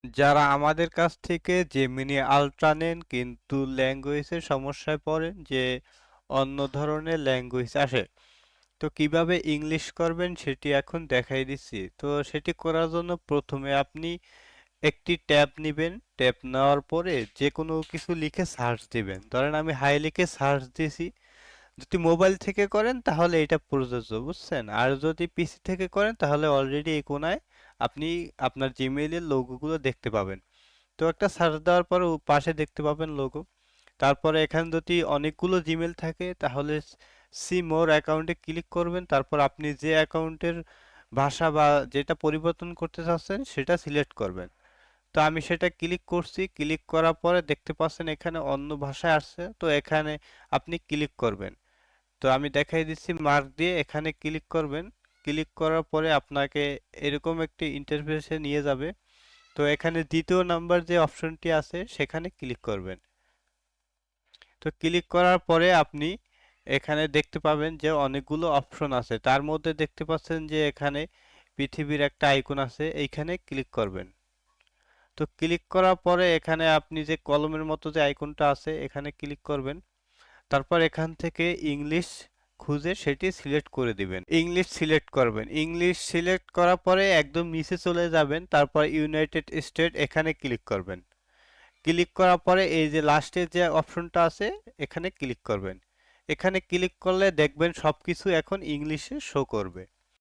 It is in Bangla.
যারা আমাদের কাছ থেকে জেমিনি আলট্রা নেন কিন্তু ল্যাঙ্গুয়েজের সমস্যায় পড়েন যে অন্য ধরনের ল্যাঙ্গুয়েজ আসে, তো কিভাবে ইংলিশ করবেন সেটি এখন দেখাই দিচ্ছি। তো সেটি করার জন্য প্রথমে আপনি একটি ট্যাব নিবেন। ট্যাব নেওয়ার পরে যে কোনো কিছু লিখে সার্চ দিবেন। ধরেন আমি হাই লিখে সার্চ দিছি। যদি মোবাইল থেকে করেন তাহলে এটা প্রযোজ্য, বুঝছেন? আর যদি পিসি থেকে করেন তাহলে অলরেডি এই কোনায় আপনি আপনার জিমেইলের লোগোগুলো দেখতে পাবেন। তো একটা সার্চ দেওয়ার পরে পাশে দেখতে পাবেন লোগো। তারপরে এখানে যদি অনেকগুলো জিমেল থাকে তাহলে সি মোর অ্যাকাউন্টে ক্লিক করবেন। তারপর আপনি যে অ্যাকাউন্টের ভাষা বা যেটা পরিবর্তন করতে চাচ্ছেন সেটা সিলেক্ট করবেন। তো আমি সেটা ক্লিক করছি। ক্লিক করার পরে দেখতে পাচ্ছেন এখানে অন্য ভাষায় আসছে, তো এখানে আপনি ক্লিক করবেন। তো আমি দেখাই দিচ্ছি মার্ক দিয়ে, এখানে ক্লিক করবেন। ক্লিক করার পরে আপনাকে এরকম একটি ইন্টারফেসে নিয়ে যাবে। তো এখানে দ্বিতীয় নাম্বার যে অপশনটি আছে সেখানে ক্লিক করবেন। তো ক্লিক করার পরে আপনি এখানে দেখতে পাবেন যে অনেকগুলো অপশন আছে, তার মধ্যে দেখতে পাচ্ছেন যে এখানে পৃথিবীর একটা আইকন আছে, এইখানে ক্লিক করবেন। তো ক্লিক করার পরে এখানে আপনি যে কলমের মতো যে আইকনটা আছে এখানে ক্লিক করবেন। তারপর এখান থেকে ইংলিশ খুঁজে সেটি সিলেক্ট করে দিবেন। ইংলিশ সিলেক্ট করবেন। ইংলিশ সিলেক্ট করার পরে একদম নিচে চলে যাবেন, তারপর ইউনাইটেড স্টেট এখানে ক্লিক করবেন। ক্লিক করার পরে এই যে লাস্টের যে অপশনটা আছে এখানে ক্লিক করবেন। এখানে ক্লিক করলে দেখবেন সবকিছু এখন ইংলিশে শো করবে।